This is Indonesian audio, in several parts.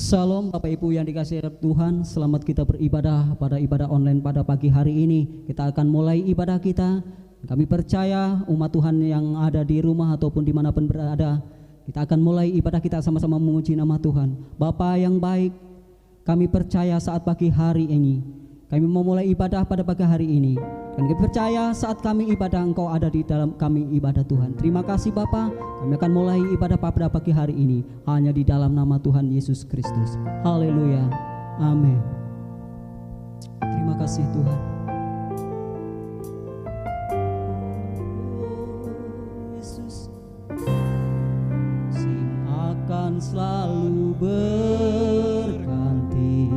Salam Bapak Ibu yang dikasihi Tuhan, selamat kita beribadah pada ibadah online pada pagi hari ini. Kita akan mulai ibadah kita. Kami percaya umat Tuhan yang ada di rumah ataupun dimanapun berada, kita akan mulai ibadah kita sama-sama memuji nama Tuhan. Bapa yang baik, kami percaya saat pagi hari ini, kami memulai ibadah pada pagi hari ini. Dan kami percaya saat kami ibadah Engkau ada di dalam kami ibadah Tuhan. Terima kasih Bapa, kami akan mulai ibadah pada pagi hari ini hanya di dalam nama Tuhan Yesus Kristus. Haleluya, amin. Terima kasih Tuhan. Yesus, sim akan selalu berganti,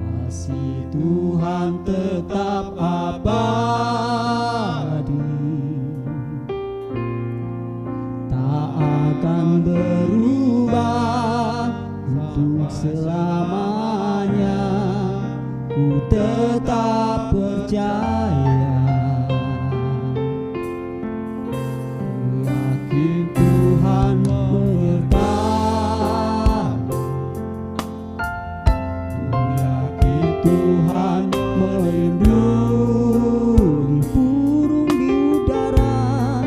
kasih Tuhan tetap abadi, tak akan berubah untuk selamanya. Ku tetap percaya, ku yakin Tuhan menyertai, ku yakin Tuhan melindungi burung di udara,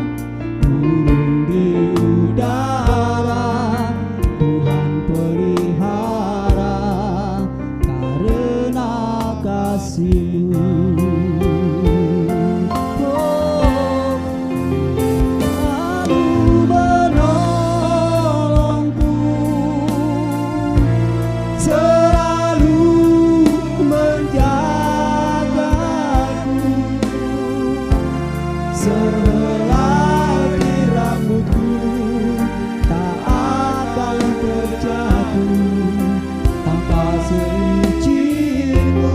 burung di udara. Tuhan pelihara karena kasih-Mu. Oh, selalu menolongku, selalu menjagaku, sehelai di rambutku tak akan terjatuh tanpa seizin-Mu.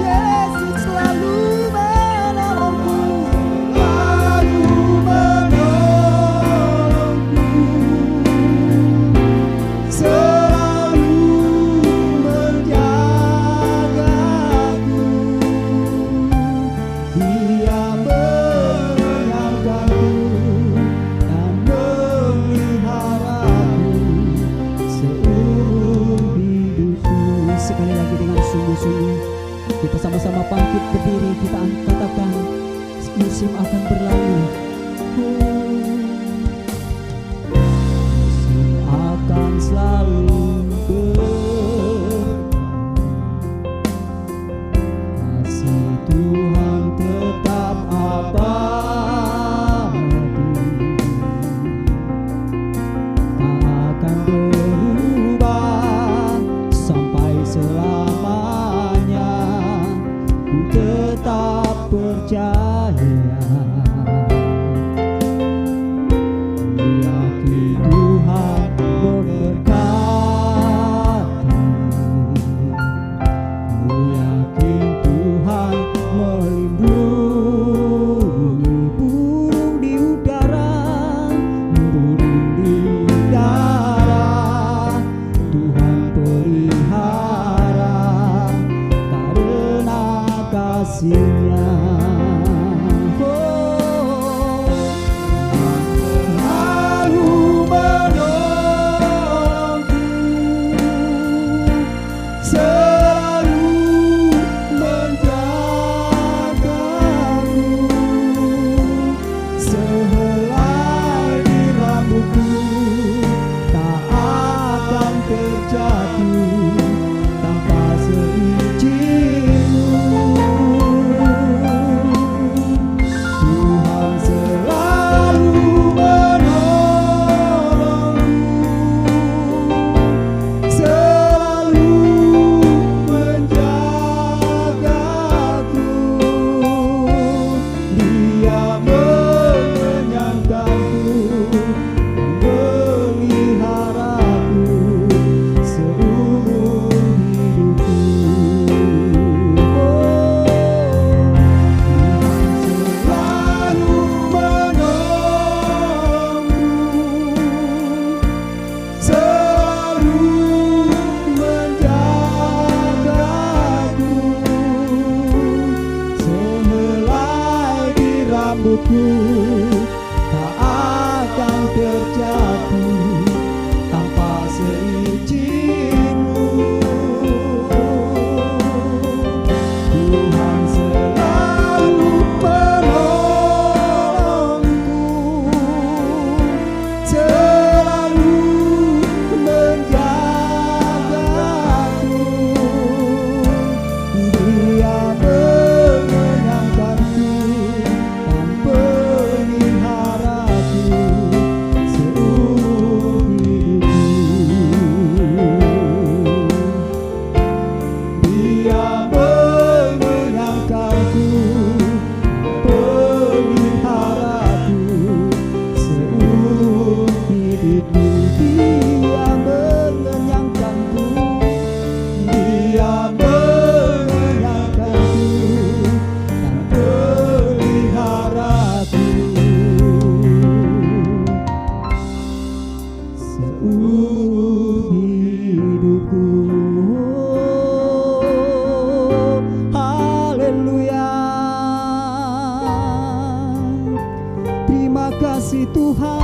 Yesus selalu menolongku, selalu menolongku, selalu menjagaku. Dia menyertaku dan memeliharaku seumur hidupku. Sekali lagi dengan sungguh-sungguh kita sama-sama bangkit berdiri, kita katakan musim akan berlalu, musim akan selalu kasih Tuhan tetap abadi, tak akan berubah sampai selamanya. Ku tetap percaya, ku yakin Tuhan memberkati, ku yakin Tuhan melindungi burung di udara, burung di udara. Tuhan pelihara karena kasih-Nya. Oh, selalu menolongku, selalu menjagaku, sehelai di rambutku tak akan terjatuh tanpa seizin-Mu. Tuhan selalu menolongku, selalu menjagaku. Dia mengenyangkanku, memeliharaku seumur hidupku. Selalu menolongku, selalu menjagaku, sehelai di rambutku tak akan terjatuh tanpa seizin. kasih Tuhan,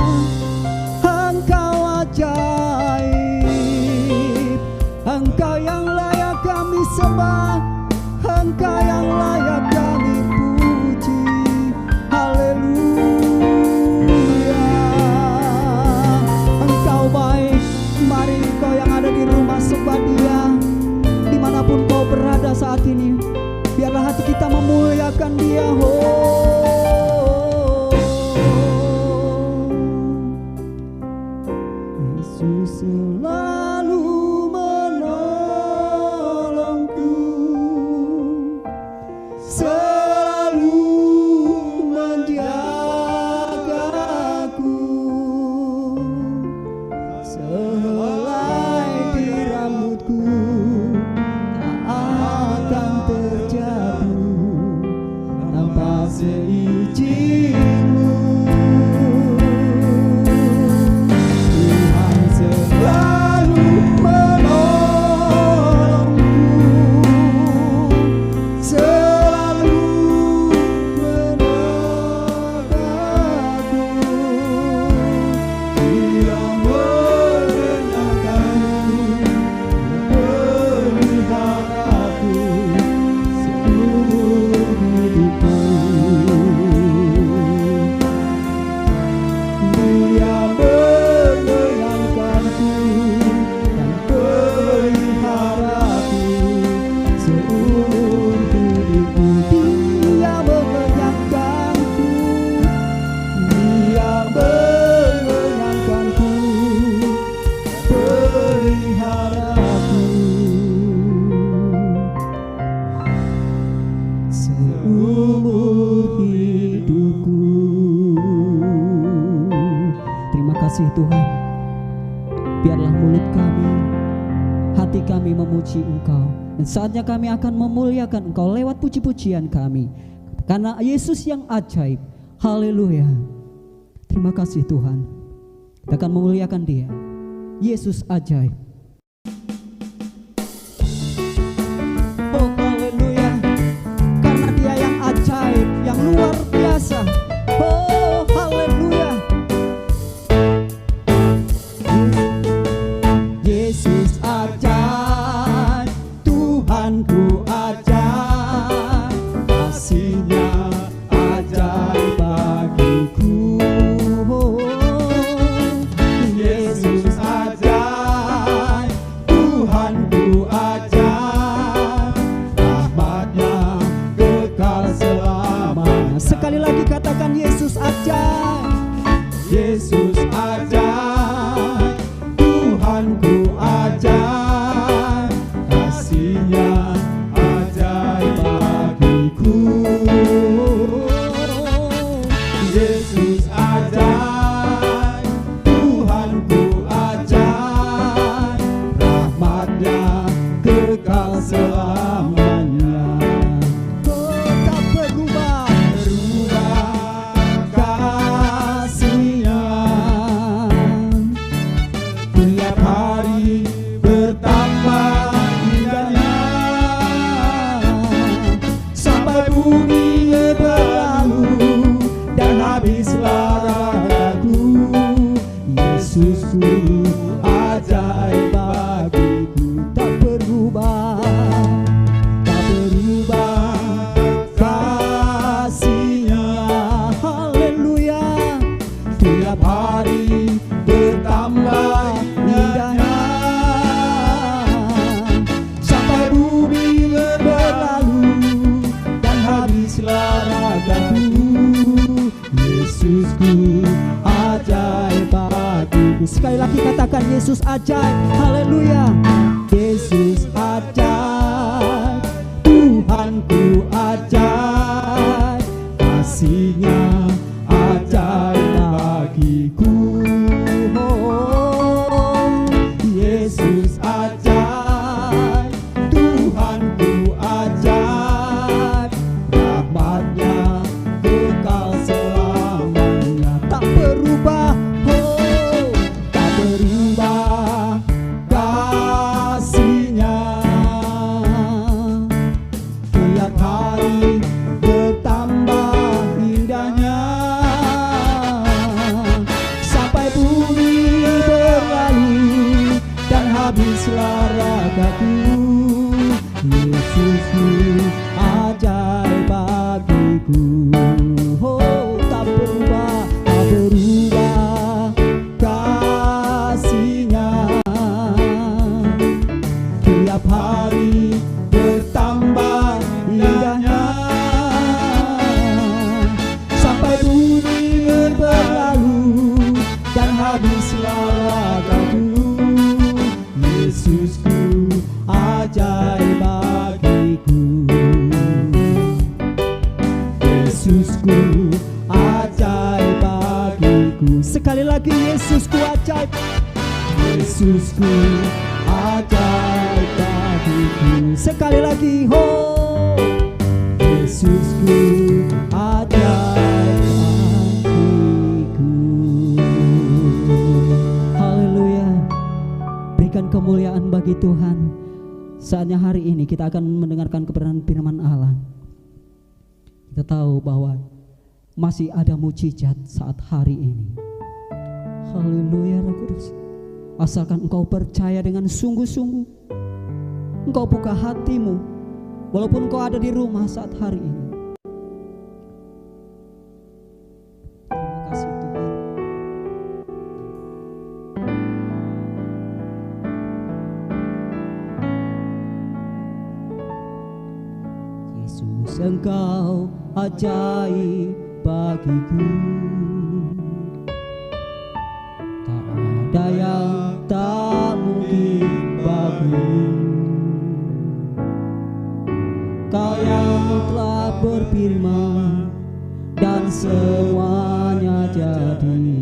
Engkau ajaib, Engkau yang layak kami sembah, Engkau yang layak kami puji. Haleluya, Engkau baik. Mari Engkau yang ada di rumah sembah Dia, dimanapun Kau berada saat ini, biarlah hati kita memuliakan Dia. Yesus selalu menolongku, selalu menjagaku, sehelai di rambutku tak akan terjatuh tanpa seizin-Mu. Tuhan, biarlah mulut kami, hati kami memuji Engkau, dan saatnya kami akan memuliakan Engkau lewat puji-pujian kami, karena Yesus yang ajaib. Haleluya. Terima kasih Tuhan, kita akan memuliakan Dia, Yesus ajaib. Oh haleluya, karena Dia yang ajaib, yang luar biasa. Oh haleluya, Yesus ajaib, Tuhanku ajaib, kasih-Nya ajaib bagiku. Yesus ajaib, Tuhanku ajaib, rahmat-Nya kekal selamanya. Sekali lagi katakan Yesus ajaib, Yesus ajaib, Tuhanku ajaib, kasih-Nya ajaib bagiku. Yesus ajaib, Tuhanku ajaib, rahmat-Nya kekal selamanya. Tak berubah, kasih-Nya tiap hari bertambah indahnya, sampai bumi berlalu dan habislah ragaku. Yesusku ajaib bagiku, tak berubah, tak berubah katakan Yesus ajaib. Haleluya. Yesus ajaib, Tuhanku ajaib, kasih-Nya ajaib bagiku. Oh, Yesus ajaib, Tuhanku ajaib, rahmat-Nya kekal selamanya, tak berubah. Oh, tak berubah kasih-Nya, tiap hari bertambah indahnya, sampai bumi berlalu dan habislah ragaku. Yesusku ajaib bagiku. Oh, tak berubah, tak berubah kasih-Nya, tiap hari bertambah indahnya, sampai bumi berlalu dan habislah ragaku. Yesusku ajaib bagiku. Yesusku ajaib bagiku. Sekali lagi, Yesusku ajaib. Yesusku ajaib bagiku. Sekali lagi, ho, Yesusku ajaib bagiku. Haleluya. Berikan kemuliaan bagi Tuhan. Saatnya hari ini kita akan mendengarkan kebenaran firman Allah. Kita tahu bahwa masih ada mujizat saat hari ini. Haleluya, Roh Kudus. Asalkan engkau percaya dengan sungguh-sungguh, engkau buka hatimu, walaupun engkau ada di rumah saat hari ini. Terima kasih Tuhan. Yesus, engkau ajaib bagiku, tak ada yang tak mungkin bagimu. Kau yang telah berfirman dan semuanya jadi.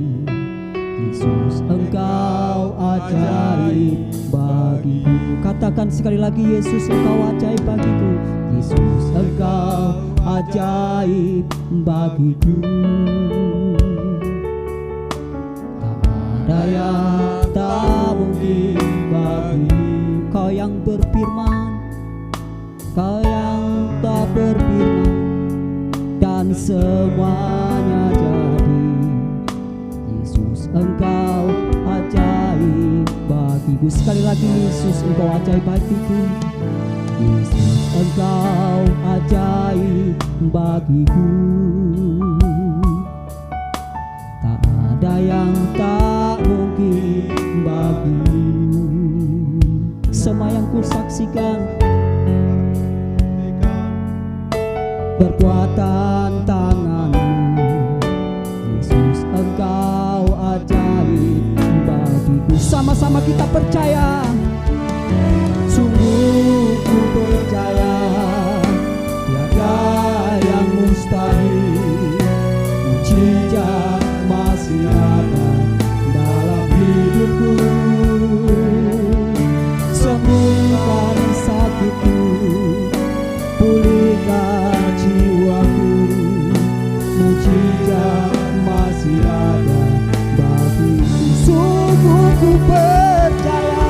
Yesus, engkau ajaib bagiku. Katakan sekali lagi, Yesus, engkau ajaib bagiku. Yesus, engkau ajaib bagiku. Tak ada yang tak mungkin bagimu. Kau yang berfirman, Kau yang tak berfirman dan semuanya jadi. Yesus, engkau ajaib bagiku. Sekali lagi, Yesus, engkau ajaib bagiku. Yesus, engkau ajaib bagiku. Tak ada yang tak mungkin bagimu. Semua yang kusaksikan, berkuatan tangan-Mu. Yesus, engkau ajaib bagiku. Sama-sama kita percaya. Sungguh ku percaya, tiada yang mustahil. Mujizat masih ada dalam hidupku. Sembuhkan sakitku, pulihkan jiwaku. Mujizat masih ada bagiku. Sungguh ku percaya,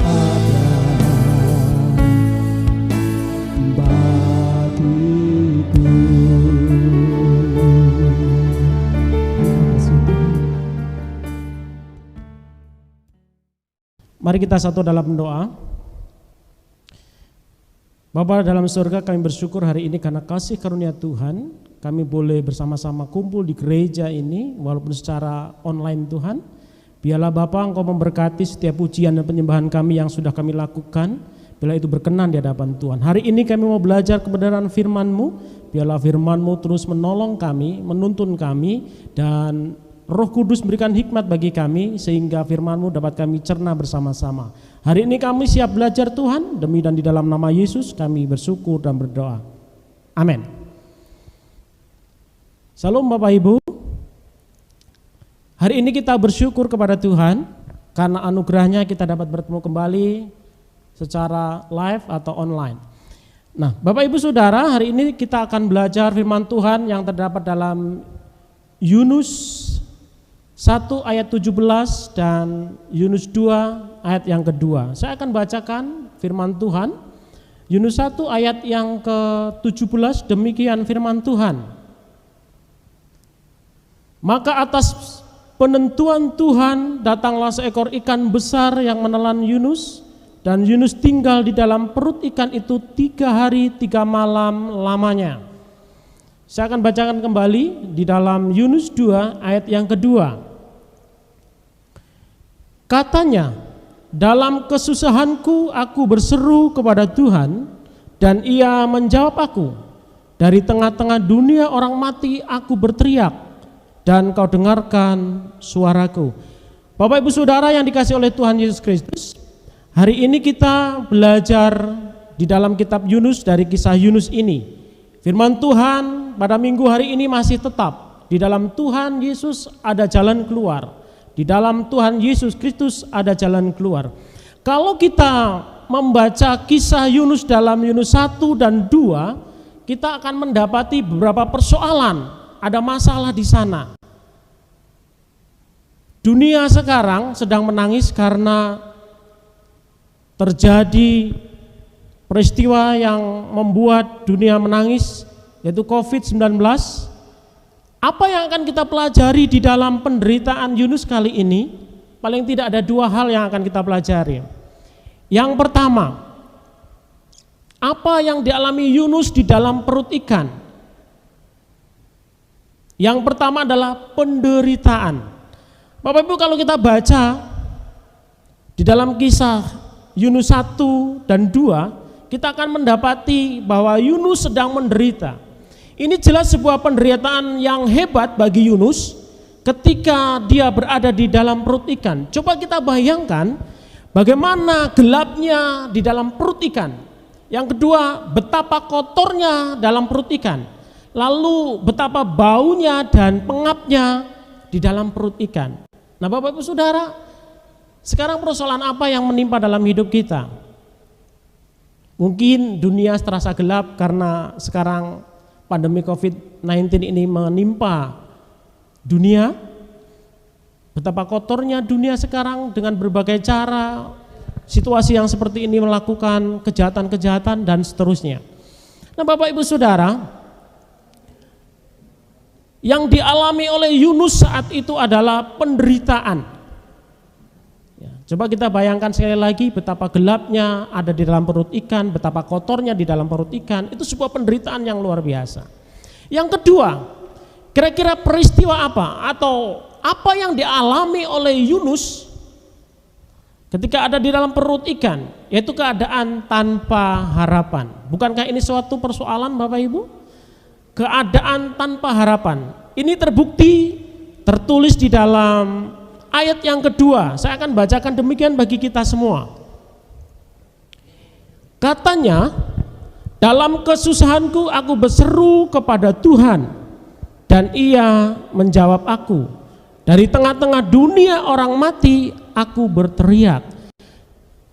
ada bagiku. Mari kita satu dalam doa. Bapa dalam surga, kami bersyukur hari ini karena kasih karunia Tuhan, kami boleh bersama-sama kumpul di gereja ini walaupun secara online Tuhan. Biarlah Bapa Engkau memberkati setiap pujian dan penyembahan kami yang sudah kami lakukan, bila itu berkenan di hadapan Tuhan. Hari ini kami mau belajar kebenaran firman-Mu, biarlah firman-Mu terus menolong kami, menuntun kami, dan Roh Kudus berikan hikmat bagi kami sehingga firman-Mu dapat kami cerna bersama-sama. Hari ini kami siap belajar Tuhan, demi dan di dalam nama Yesus kami bersyukur dan berdoa. Amin. Salam Bapak Ibu. Hari ini kita bersyukur kepada Tuhan karena anugerahnya kita dapat bertemu kembali secara live atau online. Nah, Bapak Ibu Saudara, hari ini kita akan belajar firman Tuhan yang terdapat dalam Yunus 1 ayat 17 dan Yunus 2 ayat yang kedua. Saya akan bacakan firman Tuhan. Yunus 1 ayat yang ke-17, demikian firman Tuhan. Maka atas penentuan Tuhan datanglah seekor ikan besar yang menelan Yunus, dan Yunus tinggal di dalam perut ikan itu 3 hari 3 malam lamanya. Saya akan bacakan kembali di dalam Yunus 2 ayat yang kedua. Katanya, dalam kesusahanku aku berseru kepada Tuhan, dan Ia menjawab aku. Dari tengah-tengah dunia orang mati aku berteriak, dan Kau dengarkan suaraku. Bapak Ibu Saudara yang dikasihi oleh Tuhan Yesus Kristus, hari ini kita belajar di dalam kitab Yunus dari kisah Yunus ini. Firman Tuhan pada minggu hari ini masih tetap, di dalam Tuhan Yesus ada jalan keluar. Di dalam Tuhan Yesus Kristus ada jalan keluar. Kalau kita membaca kisah Yunus dalam Yunus 1 dan 2, kita akan mendapati beberapa persoalan, ada masalah di sana. Dunia sekarang sedang menangis karena terjadi peristiwa yang membuat dunia menangis, yaitu COVID-19. Apa yang akan kita pelajari di dalam penderitaan Yunus kali ini? Paling tidak ada 2 hal yang akan kita pelajari. Yang pertama, apa yang dialami Yunus di dalam perut ikan? Yang pertama adalah penderitaan. Bapak Ibu, kalau kita baca di dalam kisah Yunus 1 dan 2, kita akan mendapati bahwa Yunus sedang menderita. Ini jelas sebuah penderitaan yang hebat bagi Yunus ketika dia berada di dalam perut ikan. Coba kita bayangkan bagaimana gelapnya di dalam perut ikan. Yang kedua, betapa kotornya dalam perut ikan. Lalu betapa baunya dan pengapnya di dalam perut ikan. Nah, Bapak Ibu Saudara, sekarang persoalan apa yang menimpa dalam hidup kita? Mungkin dunia terasa gelap karena sekarang pandemi COVID-19 ini menimpa dunia. Betapa kotornya dunia sekarang dengan berbagai cara, situasi yang seperti ini melakukan kejahatan-kejahatan dan seterusnya. Nah, Bapak Ibu Saudara, yang dialami oleh Yunus saat itu adalah penderitaan. Ya, coba kita bayangkan sekali lagi betapa gelapnya ada di dalam perut ikan, betapa kotornya di dalam perut ikan. Itu sebuah penderitaan yang luar biasa. Yang kedua, kira-kira peristiwa apa atau apa yang dialami oleh Yunus ketika ada di dalam perut ikan, yaitu keadaan tanpa harapan. Bukankah ini suatu persoalan, Bapak Ibu? Keadaan tanpa harapan. Ini terbukti tertulis di dalam ayat yang kedua. Saya akan bacakan demikian bagi kita semua. Katanya, dalam kesusahanku aku berseru kepada Tuhan, dan Ia menjawab aku. Dari tengah-tengah dunia orang mati aku berteriak.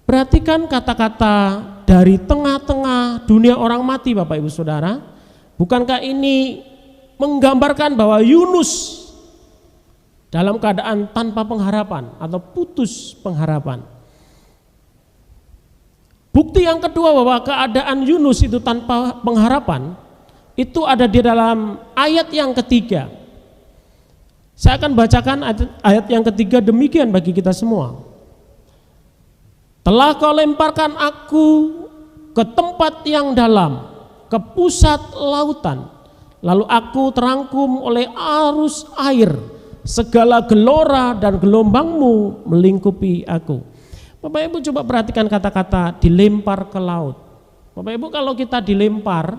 Perhatikan kata-kata dari tengah-tengah dunia orang mati, Bapak Ibu Saudara. Bukankah ini menggambarkan bahwa Yunus dalam keadaan tanpa pengharapan atau putus pengharapan? Bukti yang kedua bahwa keadaan Yunus itu tanpa pengharapan itu ada di dalam ayat yang ketiga. Saya akan bacakan ayat yang ketiga demikian bagi kita semua. Telah kau lemparkan aku ke tempat yang dalam, ke pusat lautan, lalu aku terangkum oleh arus air, segala gelora dan gelombangmu melingkupi aku. Bapak Ibu coba perhatikan kata-kata dilempar ke laut. Bapak Ibu, kalau kita dilempar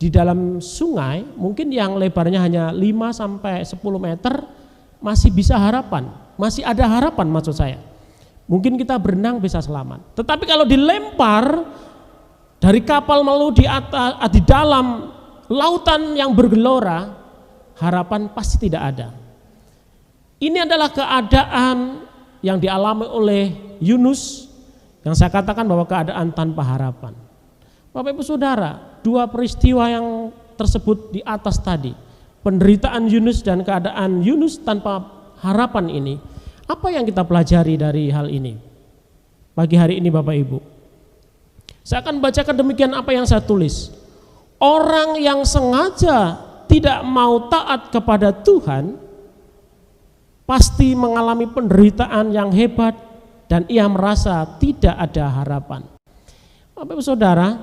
di dalam sungai, mungkin yang lebarnya hanya 5 sampai 10 meter masih bisa harapan, masih ada harapan maksud saya. Mungkin kita berenang bisa selamat. Tetapi kalau dilempar dari kapal melalui di dalam lautan yang bergelora, harapan pasti tidak ada. Ini adalah keadaan yang dialami oleh Yunus, yang saya katakan bahwa keadaan tanpa harapan. Bapak Ibu Saudara, dua peristiwa yang tersebut di atas tadi, penderitaan Yunus dan keadaan Yunus tanpa harapan ini, apa yang kita pelajari dari hal ini pagi hari ini Bapak Ibu? Saya akan bacakan demikian apa yang saya tulis. Orang yang sengaja tidak mau taat kepada Tuhan pasti mengalami penderitaan yang hebat dan ia merasa tidak ada harapan. Bapak Ibu Saudara,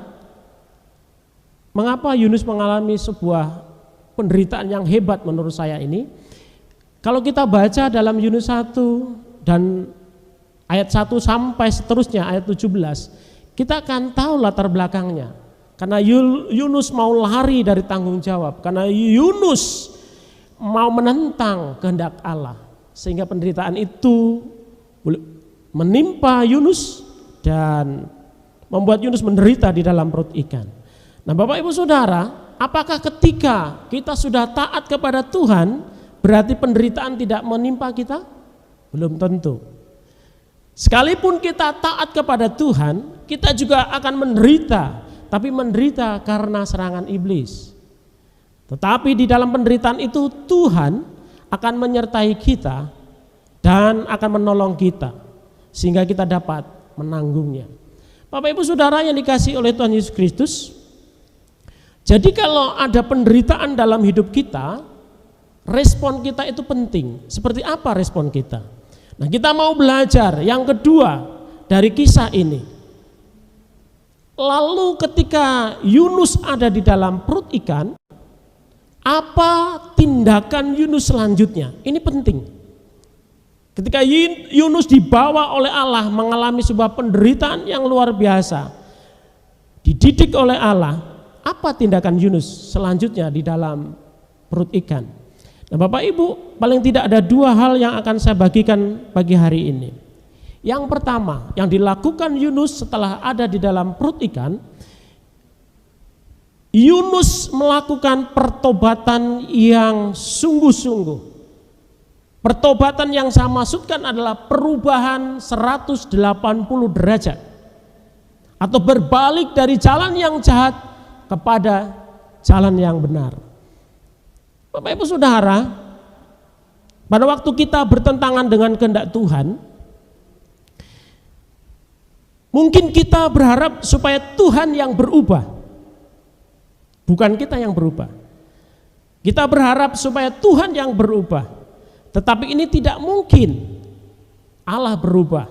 mengapa Yunus mengalami sebuah penderitaan yang hebat menurut saya ini? Kalau kita baca dalam Yunus 1 dan ayat 1 sampai seterusnya ayat 17, kita akan tahu latar belakangnya. Karena Yunus mau lari dari tanggung jawab, karena Yunus mau menentang kehendak Allah, sehingga penderitaan itu menimpa Yunus dan membuat Yunus menderita di dalam perut ikan. Nah Bapak Ibu Saudara, apakah ketika kita sudah taat kepada Tuhan berarti penderitaan tidak menimpa kita? Belum tentu. Sekalipun kita taat kepada Tuhan, kita juga akan menderita, tapi menderita karena serangan iblis. Tetapi di dalam penderitaan itu Tuhan akan menyertai kita dan akan menolong kita sehingga kita dapat menanggungnya. Bapak Ibu Saudara yang dikasihi oleh Tuhan Yesus Kristus, jadi kalau ada penderitaan dalam hidup kita, respon kita itu penting. Seperti apa respon kita? Nah, kita mau belajar yang kedua dari kisah ini. Lalu ketika Yunus ada di dalam perut ikan, apa tindakan Yunus selanjutnya? Ini penting. Ketika Yunus dibawa oleh Allah mengalami sebuah penderitaan yang luar biasa, dididik oleh Allah, apa tindakan Yunus selanjutnya di dalam perut ikan? Nah Bapak Ibu, paling tidak ada dua hal yang akan saya bagikan pagi hari ini. Yang pertama, yang dilakukan Yunus setelah ada di dalam perut ikan, Yunus melakukan pertobatan yang sungguh-sungguh. Pertobatan yang saya maksudkan adalah perubahan 180 derajat atau berbalik dari jalan yang jahat kepada jalan yang benar. Bapak Ibu Saudara, pada waktu kita bertentangan dengan kehendak Tuhan, mungkin kita berharap supaya Tuhan yang berubah, bukan kita yang berubah. Kita berharap supaya Tuhan yang berubah. Tetapi ini tidak mungkin Allah berubah.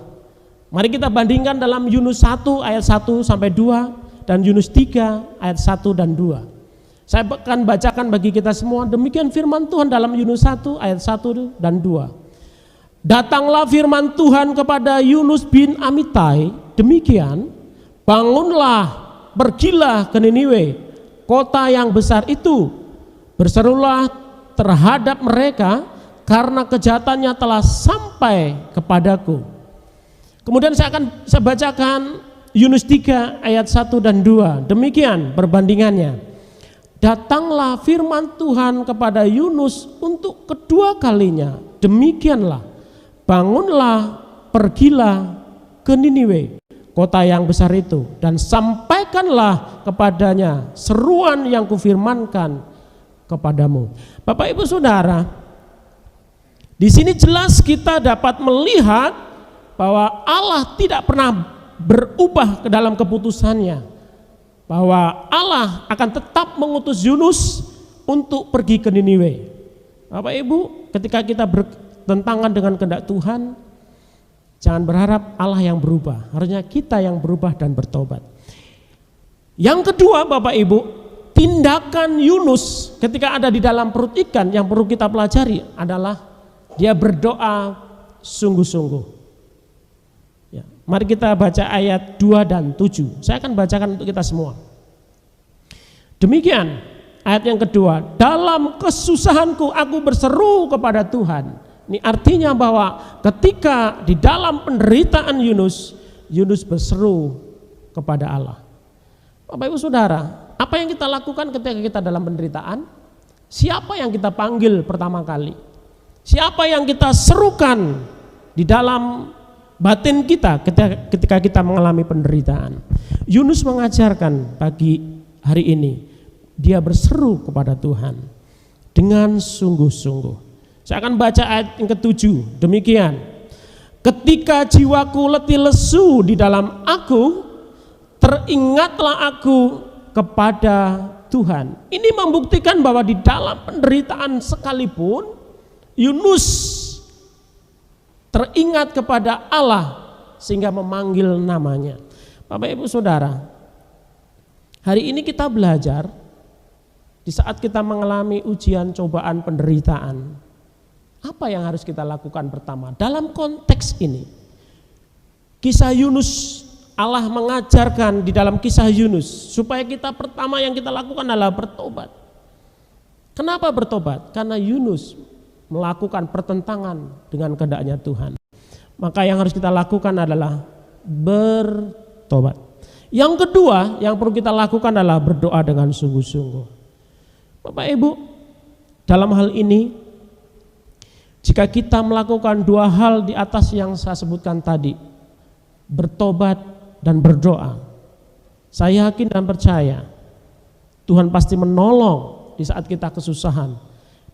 Mari kita bandingkan dalam Yunus 1 ayat 1 sampai 2 dan Yunus 3 ayat 1 dan 2. Saya akan bacakan bagi kita semua demikian firman Tuhan dalam Yunus 1 ayat 1 dan 2. Datanglah firman Tuhan kepada Yunus bin Amittai demikian, bangunlah, pergilah ke Niniwe, kota yang besar itu, berserulah terhadap mereka karena kejahatannya telah sampai kepadaku. Kemudian saya bacakan Yunus 3 ayat 1 dan 2. Demikian perbandingannya. Datanglah firman Tuhan kepada Yunus untuk kedua kalinya. Demikianlah, bangunlah, pergilah ke Niniwe, kota yang besar itu, dan sampaikanlah kepadanya seruan yang kufirmankan kepadamu. Bapak Ibu Saudara, di sini jelas kita dapat melihat bahwa Allah tidak pernah berubah ke dalam keputusannya bahwa Allah akan tetap mengutus Yunus untuk pergi ke Niniwe. Bapak Ibu, ketika kita bertentangan dengan kehendak Tuhan, jangan berharap Allah yang berubah, harusnya kita yang berubah dan bertobat. Yang kedua Bapak Ibu, tindakan Yunus ketika ada di dalam perut ikan yang perlu kita pelajari adalah dia berdoa sungguh-sungguh. Ya, mari kita baca ayat 2 dan 7. Saya akan bacakan untuk kita semua. Demikian ayat yang kedua, dalam kesusahanku aku berseru kepada Tuhan. Ini artinya bahwa ketika di dalam penderitaan Yunus berseru kepada Allah. Bapak Ibu Saudara, apa yang kita lakukan ketika kita dalam penderitaan? Siapa yang kita panggil pertama kali? Siapa yang kita serukan di dalam batin kita ketika kita mengalami penderitaan? Yunus mengajarkan pagi hari ini, dia berseru kepada Tuhan dengan sungguh-sungguh. Saya akan baca ayat yang ke-7. Demikian, ketika jiwaku letih lesu di dalam aku, teringatlah aku kepada Tuhan. Ini membuktikan bahwa di dalam penderitaan sekalipun Yunus teringat kepada Allah sehingga memanggil namanya. Bapak Ibu Saudara, hari ini kita belajar di saat kita mengalami ujian, cobaan, penderitaan, apa yang harus kita lakukan pertama? Dalam konteks ini, kisah Yunus, Allah mengajarkan di dalam kisah Yunus supaya kita pertama yang kita lakukan adalah bertobat. Kenapa bertobat? Karena Yunus melakukan pertentangan dengan kehendaknya Tuhan. Maka yang harus kita lakukan adalah bertobat. Yang kedua yang perlu kita lakukan adalah berdoa dengan sungguh-sungguh. Bapak Ibu, dalam hal ini jika kita melakukan dua hal di atas yang saya sebutkan tadi, bertobat dan berdoa, saya yakin dan percaya Tuhan pasti menolong di saat kita kesusahan.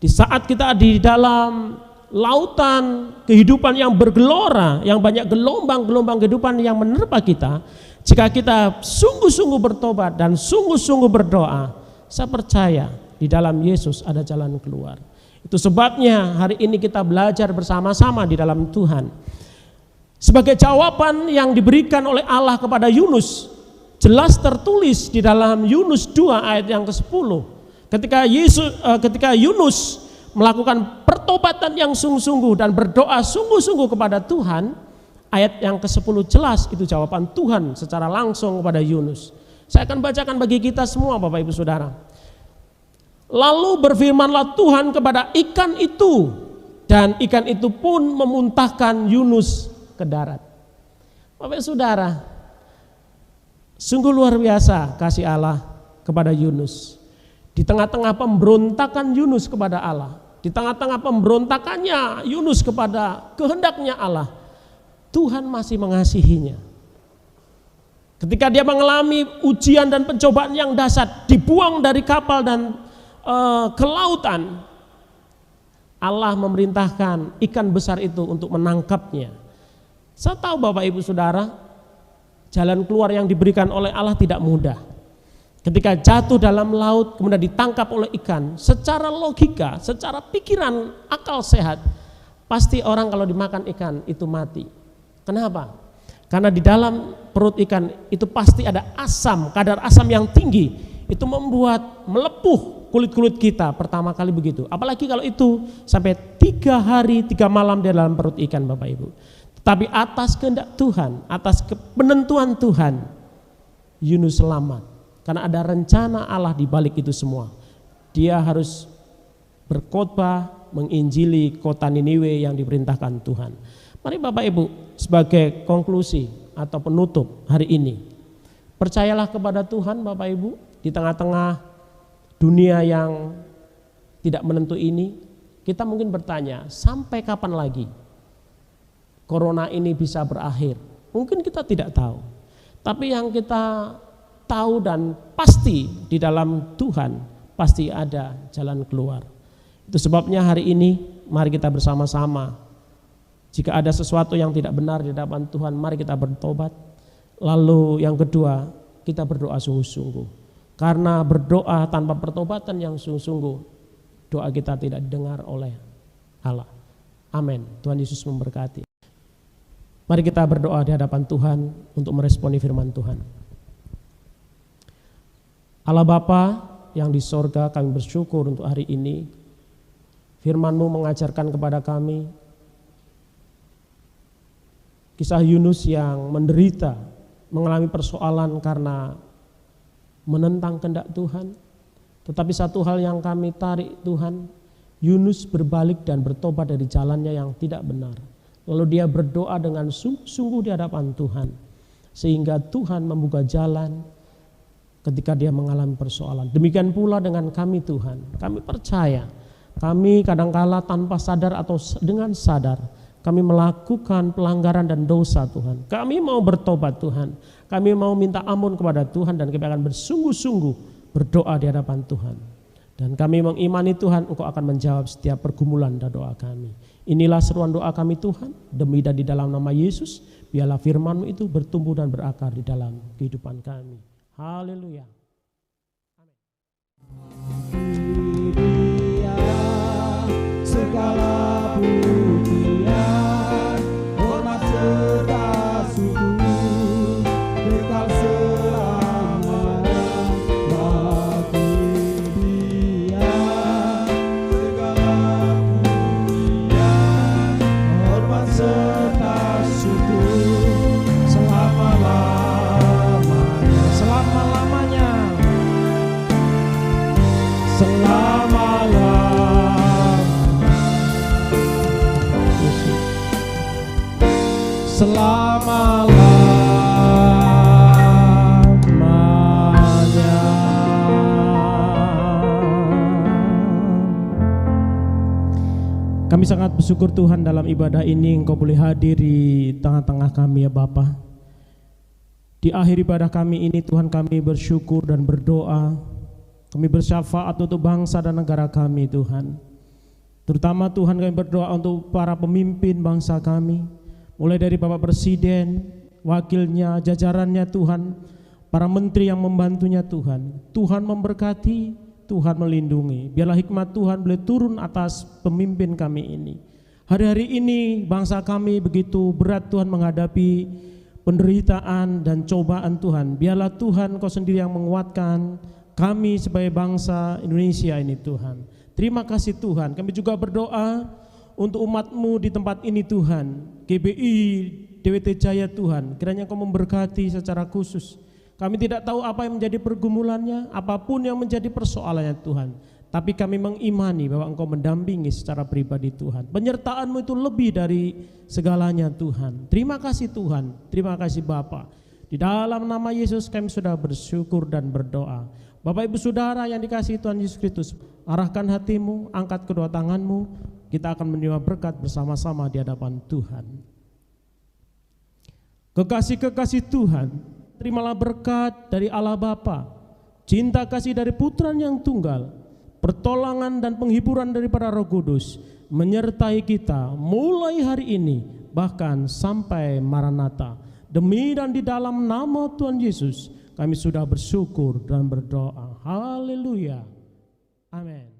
Di saat kita di dalam lautan kehidupan yang bergelora, yang banyak gelombang-gelombang kehidupan yang menerpa kita, jika kita sungguh-sungguh bertobat dan sungguh-sungguh berdoa, saya percaya di dalam Yesus ada jalan keluar. Itu sebabnya hari ini kita belajar bersama-sama di dalam Tuhan. Sebagai jawaban yang diberikan oleh Allah kepada Yunus, jelas tertulis di dalam Yunus 2 ayat yang ke-10. Ketika Yunus melakukan pertobatan yang sungguh-sungguh dan berdoa sungguh-sungguh kepada Tuhan, ayat yang ke-10 jelas itu jawaban Tuhan secara langsung kepada Yunus. Saya akan bacakan bagi kita semua Bapak Ibu Saudara. Lalu berfirmanlah Tuhan kepada ikan itu, dan ikan itu pun memuntahkan Yunus ke darat. Bapak Ibu Saudara, sungguh luar biasa kasih Allah kepada Yunus. Di tengah-tengah pemberontakan Yunus kepada Allah, di tengah-tengah pemberontakannya Yunus kepada kehendaknya Allah, Tuhan masih mengasihinya. Ketika dia mengalami ujian dan pencobaan yang dahsyat, dibuang dari kapal dan ke lautan, Allah memerintahkan ikan besar itu untuk menangkapnya. Saya tahu Bapak Ibu Saudara, jalan keluar yang diberikan oleh Allah tidak mudah. Ketika jatuh dalam laut kemudian ditangkap oleh ikan, secara logika, secara pikiran, akal sehat, pasti orang kalau dimakan ikan itu mati. Kenapa? Karena di dalam perut ikan itu pasti ada asam, kadar asam yang tinggi. Itu membuat melepuh kulit-kulit kita pertama kali begitu. Apalagi kalau itu sampai 3 hari 3 malam di dalam perut ikan Bapak Ibu. Tapi atas kehendak Tuhan, atas penentuan Tuhan, Yunus selamat. Karena ada rencana Allah di balik itu semua. Dia harus berkhotbah, menginjili kota Niniwe yang diperintahkan Tuhan. Mari Bapak Ibu, sebagai konklusi atau penutup hari ini, percayalah kepada Tuhan Bapak Ibu, di tengah-tengah dunia yang tidak menentu ini, kita mungkin bertanya, sampai kapan lagi corona ini bisa berakhir? Mungkin kita tidak tahu. Tapi yang kita tahu dan pasti di dalam Tuhan pasti ada jalan keluar. Itu sebabnya hari ini mari kita bersama-sama, jika ada sesuatu yang tidak benar di hadapan Tuhan, mari kita bertobat. Lalu yang kedua, kita berdoa sungguh-sungguh. Karena berdoa tanpa pertobatan yang sungguh-sungguh, doa kita tidak didengar oleh Allah. Amin. Tuhan Yesus memberkati. Mari kita berdoa di hadapan Tuhan untuk meresponi firman Tuhan. Allah Bapa yang di sorga, kami bersyukur untuk hari ini. Firman-Mu mengajarkan kepada kami kisah Yunus yang menderita, mengalami persoalan karena menentang kehendak Tuhan. Tetapi satu hal yang kami tarik Tuhan, Yunus berbalik dan bertobat dari jalannya yang tidak benar. Lalu dia berdoa dengan sungguh-sungguh di hadapan Tuhan. Sehingga Tuhan membuka jalan ketika dia mengalami persoalan. Demikian pula dengan kami Tuhan. Kami percaya, kami kadangkala tanpa sadar atau dengan sadar, kami melakukan pelanggaran dan dosa Tuhan. Kami mau bertobat Tuhan. Kami mau minta ampun kepada Tuhan dan kami akan bersungguh-sungguh berdoa di hadapan Tuhan. Dan kami mengimani Tuhan, Engkau akan menjawab setiap pergumulan dan doa kami. Inilah seruan doa kami Tuhan, demi dan di dalam nama Yesus, biarlah firman-Mu itu bertumbuh dan berakar di dalam kehidupan kami. Haleluya. Segala pujian, hormat serta syukur kekal selamanya bagi Dia. Segala pujian, hormat serta syukur selama-lamanya, selama-lamanya, selama-lamanya. Selama-lamanya. Kami sangat bersyukur Tuhan dalam ibadah ini Engkau boleh hadir di tengah-tengah kami ya Bapa. Di akhir ibadah kami ini Tuhan, kami bersyukur dan berdoa. Kami bersyafaat untuk bangsa dan negara kami Tuhan. Terutama Tuhan kami berdoa untuk para pemimpin bangsa kami. Mulai dari Bapak Presiden, wakilnya, jajarannya Tuhan, para menteri yang membantunya Tuhan. Tuhan memberkati, Tuhan melindungi. Biarlah hikmat Tuhan boleh turun atas pemimpin kami ini. Hari-hari ini bangsa kami begitu berat Tuhan menghadapi penderitaan dan cobaan Tuhan. Biarlah Tuhan Kau sendiri yang menguatkan kami sebagai bangsa Indonesia ini Tuhan. Terima kasih Tuhan. Kami juga berdoa untuk umat-Mu di tempat ini Tuhan. GBI DWT Jaya Tuhan, kiranya Kau memberkati secara khusus. Kami tidak tahu apa yang menjadi pergumulannya, apapun yang menjadi persoalannya Tuhan. Tapi kami mengimani bahwa Engkau mendampingi secara pribadi Tuhan. Penyertaan-Mu itu lebih dari segalanya Tuhan. Terima kasih Tuhan, terima kasih Bapa. Di dalam nama Yesus kami sudah bersyukur dan berdoa. Bapak Ibu Saudara yang dikasihi Tuhan Yesus Kristus, arahkan hatimu, angkat kedua tanganmu, kita akan menerima berkat bersama-sama di hadapan Tuhan. Kekasih-kekasih Tuhan, terimalah berkat dari Allah Bapa, cinta kasih dari Putra yang tunggal, pertolongan dan penghiburan daripada Roh Kudus menyertai kita mulai hari ini bahkan sampai Maranatha. Demi dan di dalam nama Tuhan Yesus kami sudah bersyukur dan berdoa. Haleluya. Amin.